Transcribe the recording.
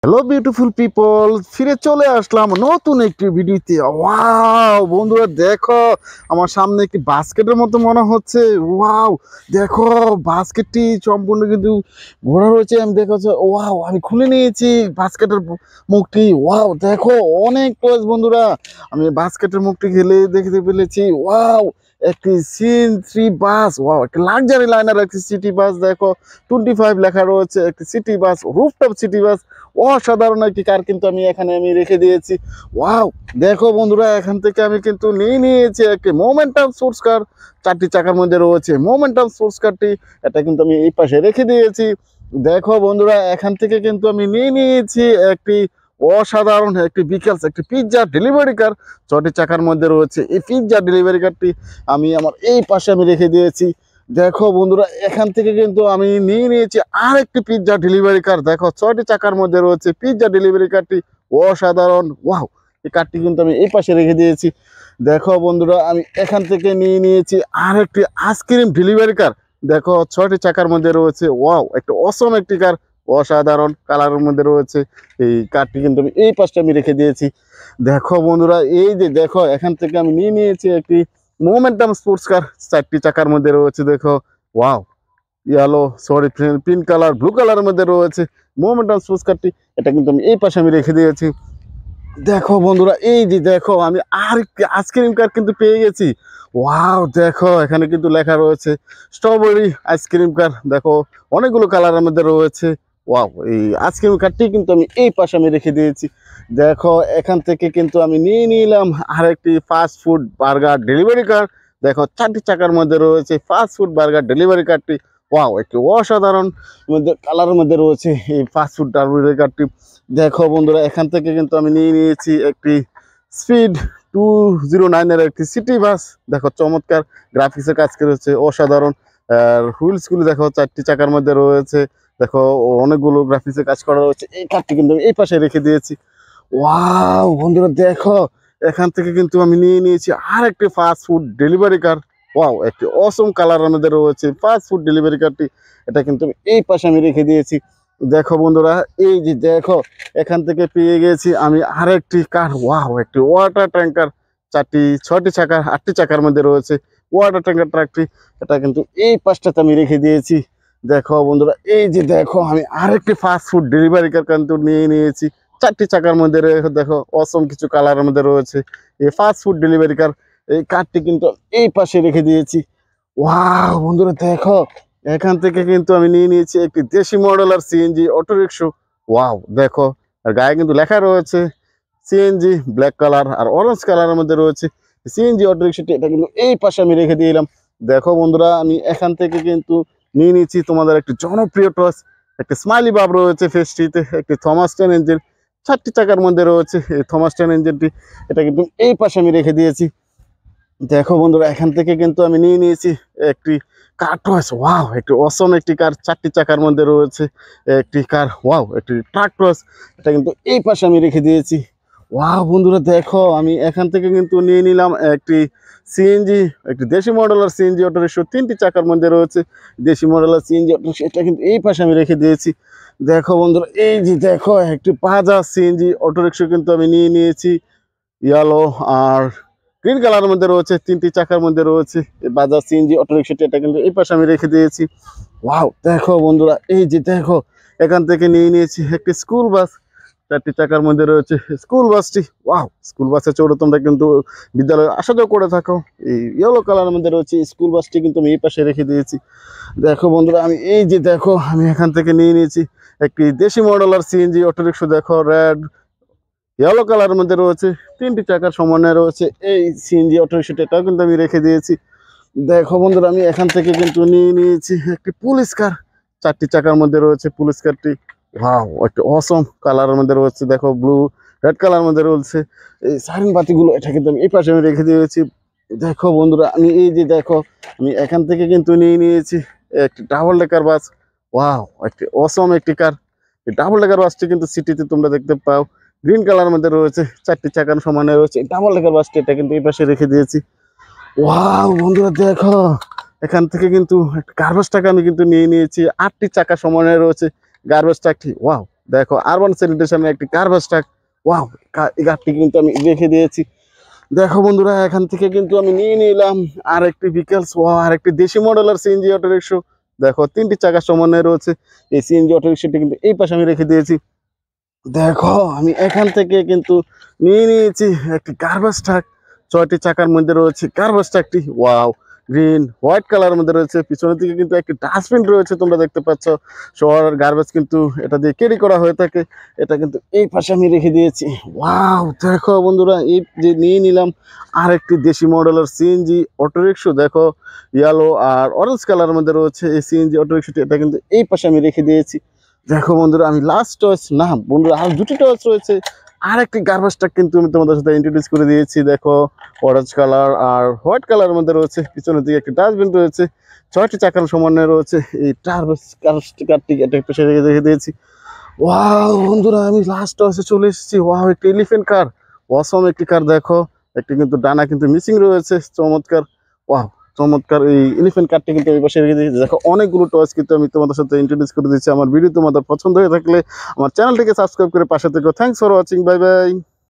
Hello beautiful people, ফিরে চলে আসলাম নতুন একটি ভিডিওতে। ওয়াও বন্ধুরা, দেখো আমার সামনে একটি বাস্কেটের মতো মনে হচ্ছে। ওয়াও দেখো, বাস্কেটটি সম্পূর্ণ কিন্তু ভরা রয়েছে। আমি দেখো, ওয়াও আমি খুলে নিয়েছি বাস্কেটের মুখটি। ওয়াও দেখো, অনেক টয়েস বন্ধুরা। আমি বাস্কেটের মুখটি খেলে দেখতে পেরেছি। ওয়াও, একটি সিন থ্রি বাস। ওয়াও, একটি লাক্সারি লাইনার একটি সিটি বাস। দেখো 25 লেখা রয়েছে, একটি city bus, rooftop city bus. অসাধারণ একটি কার কিন্তু আমি এখানে রেখে দিয়েছি। ওয়াও দেখো বন্ধুরা, এখান থেকে আমি কিন্তু নিয়েছি একটি মোমেন্টাম স্পোর্টস কার। 4টি চাকার মধ্যে রয়েছে মোমেন্টাম স্পোর্টস কারটি। এটা কিন্তু আমি এই পাশে রেখে দিয়েছি। দেখো বন্ধুরা, এখান থেকে কিন্তু আমি নিয়েছি একটি অসাধারণ একটি বিকেলস একটি পিৎজা ডেলিভারি কার। 6টি চাকার মধ্যে রয়েছে এই পিৎজা ডেলিভারি কারটি। আমি আমার এই পাশে রেখে দিয়েছি। দেখো বন্ধুরা, এখান থেকে কিন্তু আমি নিয়েছি আর একটি পিৎজা ডেলিভারি কার। দেখো 6টি চাকার মধ্যে রয়েছে পিৎজা ডেলিভারি কারটি। অসাধারণ। ওয়াও, এই কারটি কিন্তু আমি এই পাশে রেখে দিয়েছি। দেখো বন্ধুরা, আমি এখান থেকে নিয়েছি আর একটি আইসক্রিম ডেলিভারি কার। দেখো 6টি চাকার মধ্যে রয়েছে। ওয়াও, একটা অসম একটি কার, অসাধারণ কালারের মধ্যে রয়েছে। এই কারটি কিন্তু আমি এই পাশে রেখে দিয়েছি। দেখো বন্ধুরা, এই যে দেখো, এখান থেকে আমি নিয়েছি একটি মোমেন্টাম স্পোর্টস কার। 4টি চাকার মধ্যে রয়েছে। দেখো wow, yellow sorry pink colour blue কালারের মধ্যে রয়েছে মোমেন্টাম স্পোর্টস কারটি। এটা কিন্তু আমি এই পাশে রেখে দিয়েছি। দেখো বন্ধুরা, এই যে দেখো, আমি আর একটি আইসক্রিম কার কিন্তু পেয়ে গেছি। ওয়াও দেখো, এখানে কিন্তু লেখা রয়েছে স্ট্রবেরি আইসক্রিম কার। দেখো অনেকগুলো কালারের মধ্যে রয়েছে। ওয়াও, এই আইসক্রিম কারটি কিন্তু আমি এই পাশে রেখে দিয়েছি। দেখো এখান থেকে কিন্তু আমি নিলাম আর একটি fast food burger delivery car. দেখো 4টি চাকার মধ্যে রয়েছে ফাস্ট ফুড বার্গার ডেলিভারি কারটি। ওয়াও, একটি অসাধারণ মধ্যে কালারের মধ্যে রয়েছে এই ফাস্ট ফুড ডেলিভারি কারটি। দেখো বন্ধুরা, এখান থেকে কিন্তু আমি নিয়েছি একটি স্পিড 209 একটি সিটি বাস। দেখো চমৎকার গ্রাফিক্সের কাজ করেছে, অসাধারণ। আর হুইলসগুলো দেখো 4টি চাকার মধ্যে রয়েছে। দেখো অনেকগুলো গ্রাফিক্সের কাজ করা রয়েছে। এই কারটি কিন্তু আমি এই পাশে রেখে দিয়েছি। ওয়াও বন্ধুরা, দেখো এখান থেকে কিন্তু আমি নিয়েছি আর একটি ফাস্ট ফুড ডেলিভারি কার। ওয়াও, একটি অসম কালারের মধ্যে রয়েছে ফাস্ট ফুড ডেলিভারি কারটি। এটা কিন্তু আমি এই পাশে রেখে দিয়েছি। দেখো বন্ধুরা, এই যে দেখো, এখান থেকে পেয়ে গেছি আমি আরেকটি কার। ওয়াও, একটি ওয়াটার ট্যাঙ্কার। 6টি চাকা 8টি চাকার মধ্যে রয়েছে ওয়াটার ট্যাঙ্কার ট্রাকটি। এটা কিন্তু এই পাশটাতে আমি রেখে দিয়েছি। দেখো বন্ধুরা, এই যে দেখো, আমি আরেকটি ফাস্ট ফুড ডেলিভারি কার কিন্তু নিয়েছি 4টি চাকার মধ্যে। দেখো অসম কিছু কালারের মধ্যে রয়েছে এই ফাস্ট ফুড ডেলিভারি কার। এই কারটি কিন্তু এই পাশে রেখে দিয়েছি। ওয়াও বন্ধুরা, দেখো এখান থেকে কিন্তু আমি নিয়েছি একটি দেশি মডেলের সিএনজি অটোরিকশা। ওয়াও দেখো, আর গায়ে কিন্তু লেখা রয়েছে সিএনজি, ব্ল্যাক কালার আর অরেঞ্জ কালারের মধ্যে রয়েছে সিএনজি অটোরিকশাটি। এটা কিন্তু এই পাশে আমি রেখে দিলাম। দেখো বন্ধুরা, আমি এখান থেকে কিন্তু নিয়েছি তোমাদের একটি জনপ্রিয় টস। একটি স্মাইলি ভাব রয়েছে ফেসটিতে, একটি থমাস টেন ইঞ্জিন। 4টি চাকার মধ্যে রয়েছে এই থমাস টেন ইঞ্জিনটি। এটা কিন্তু এই পাশে আমি রেখে দিয়েছি। দেখো বন্ধুরা, এখান থেকে কিন্তু আমি নিয়েছি একটি কার টয়েস। ওয়াও, একটি অসম একটি কার। 4টি চাকার মধ্যে রয়েছে একটি কার। ওয়াও, একটি ট্রাক টয়েস। এটা কিন্তু এই পাশে আমি রেখে দিয়েছি। ওয়াও বন্ধুরা, দেখো আমি এখান থেকে কিন্তু নিলাম একটি সিএনজি, একটি দেশি মডেলের সিএনজি অটোরিকশা। 3টি চাকার মধ্যে রয়েছে দেশি মডেলের সিএনজি অটোরিকশা। এটা কিন্তু এই পাশে আমি রেখে দিয়েছি। দেখো বন্ধুরা, এই যে দেখো, একটি বাজাজ সিএনজি অটোরিকশা কিন্তু আমি নিয়েছি ইয়েলো আর গ্রিন কালারের মধ্যে রয়েছে। 3টি চাকার মধ্যে রয়েছে এই বাজাজ সিএনজি অটোরিকশাটি। এটা কিন্তু এই পাশে আমি রেখে দিয়েছি। ওয়াও দেখো বন্ধুরা, এই যে দেখো, এখান থেকে নিয়েছি একটি স্কুল বাস। 4টি চাকার মধ্যে রয়েছে স্কুল বাসটি। ওয়াও, স্কুল বাসে চড়ে তোমরা কিন্তু বিদ্যালয়ে আসা যাওয়া করে থাকো। এই ইয়েলো কালারের মধ্যে রয়েছে স্কুল বাসটি কিন্তু আমি এই পাশে রেখে দিয়েছি। দেখো বন্ধুরা, আমি এই যে দেখো, আমি এখান থেকে নিয়েছি একটি দেশি মডেলের সিএনজি অটোরিকশা। দেখো রেড ইয়েলো কালারের মধ্যে রয়েছে 3টি চাকার সমন্বয়ে রয়েছে এই সিএনজি অটোরিকশাটা। এটাও কিন্তু আমি রেখে দিয়েছি। দেখো বন্ধুরা, আমি এখান থেকে কিন্তু নিয়েছি একটি পুলিশ কার। 4টি চাকার মধ্যে রয়েছে পুলিশ কারটি। ওয়াও, একটি অসম কালারের মধ্যে রয়েছে। দেখো ব্লু রেড কালারের মধ্যে রয়েছে এই সাইরেন বাতিগুলো। এটা কিন্তু আমি এই পাশে রেখে দিয়েছি। দেখো বন্ধুরা, আমি এই যে দেখো, আমি এখান থেকে কিন্তু নিয়েছি একটি ডাবল ডেকার বাস। ওয়াও, একটি অসম একটি কার। এই ডাবল ডেকার বাসটি কিন্তু সিটিতে তোমরা দেখতে পাও গ্রিন কালার মধ্যে রয়েছে। 4টি চাকার সমানে রয়েছে ডাবল ডেকার বাসটি। এটা কিন্তু এই পাশে রেখে দিয়েছি। ওয়াও বন্ধুরা, দেখো এখান থেকে কিন্তু একটা গার্বেজ ট্রাক আমি কিন্তু নিয়েছি। 8টি চাকা সমানে রয়েছে গার্বেজ ট্রাকটি। ওয়াও, দেখো আরবান স্যানিটেশনের একটি কার্ভাস ট্রাক। ওয়াও, এই গাড়িটি কিন্তু আমি রেখে দিয়েছি। দেখো বন্ধুরা, এখান থেকে কিন্তু আমি নিয়ে নিলাম আর একটি ভিকেলস, আর একটি দেশি মডেলের সিএনজি অটো রিক্সা। দেখো 3টি চাকার সমন্বয় রয়েছে। এই সিএনজি অটো রিক্সাটি কিন্তু এই পাশে আমি রেখে দিয়েছি। দেখো আমি এখান থেকে কিন্তু নিয়ে নিয়েছি একটি গার্বেজ ট্রাক। 6টি চাকার মধ্যে রয়েছে গার্বেজ ট্রাকটি। ওয়াও, গ্রিন হোয়াইট কালারের মধ্যে রয়েছে। পিছনের দিকে কিন্তু একটি ডাস্টবিন রয়েছে, তোমরা দেখতে পাচ্ছ। শহরের গার্বেজ কিন্তু এটা দিয়ে ক্যারি করা হয়ে থাকে। এটা কিন্তু এই পাশে আমি রেখে দিয়েছি। ওয়াও, দেখো বন্ধুরা, এই যে নিয়ে নিলাম আর একটি দেশি মডেলের সিএনজি অটোরিক্সা। দেখো ইয়েলো আর অরেঞ্জ কালারের মধ্যে রয়েছে এই সিএনজি অটোরিক্সাটি। এটা কিন্তু এই পাশে আমি রেখে দিয়েছি। দেখো বন্ধুরা, আমি লাস্ট চয়েস না বন্ধুরা, আর 2টি চয়েস রয়েছে। আর একটি গার্বেজ ট্রাক কিন্তু আমি তোমাদের সাথে ইন্ট্রোডিউস করে দিয়েছি। দেখো অরেঞ্জ কালার আর হোয়াইট কালারের মধ্যে রয়েছে। পিছনের দিকে একটি ডাস্টবিন রয়েছে। 6টি চাকার সমন্বয় রয়েছে এই কারটি এটা পেছনে রেখে দিয়েছি। ওয়াও বন্ধুরা, আমি লাস্ট চয়েসে চলে এসেছি। ওয়াও, একটি এলিফ্যান্ট কার, অসম একটি কার। দেখো একটি কিন্তু ডানা কিন্তু মিসিং রয়েছে, চমৎকার। ওয়াও, চমৎকার এই এলিফ্যান্ট কারটি কিন্তু এই পাশে রেখে দিয়েছি। দেখো অনেকগুলো টয়েস কিন্তু আমি তোমাদের সাথে ইন্ট্রোডিউস করে দিচ্ছি। আমার ভিডিও তোমাদের পছন্দ হয়ে থাকলে আমার চ্যানেলটিকে সাবস্ক্রাইব করে পাশে থেকো। Thanks for watching, bye bye.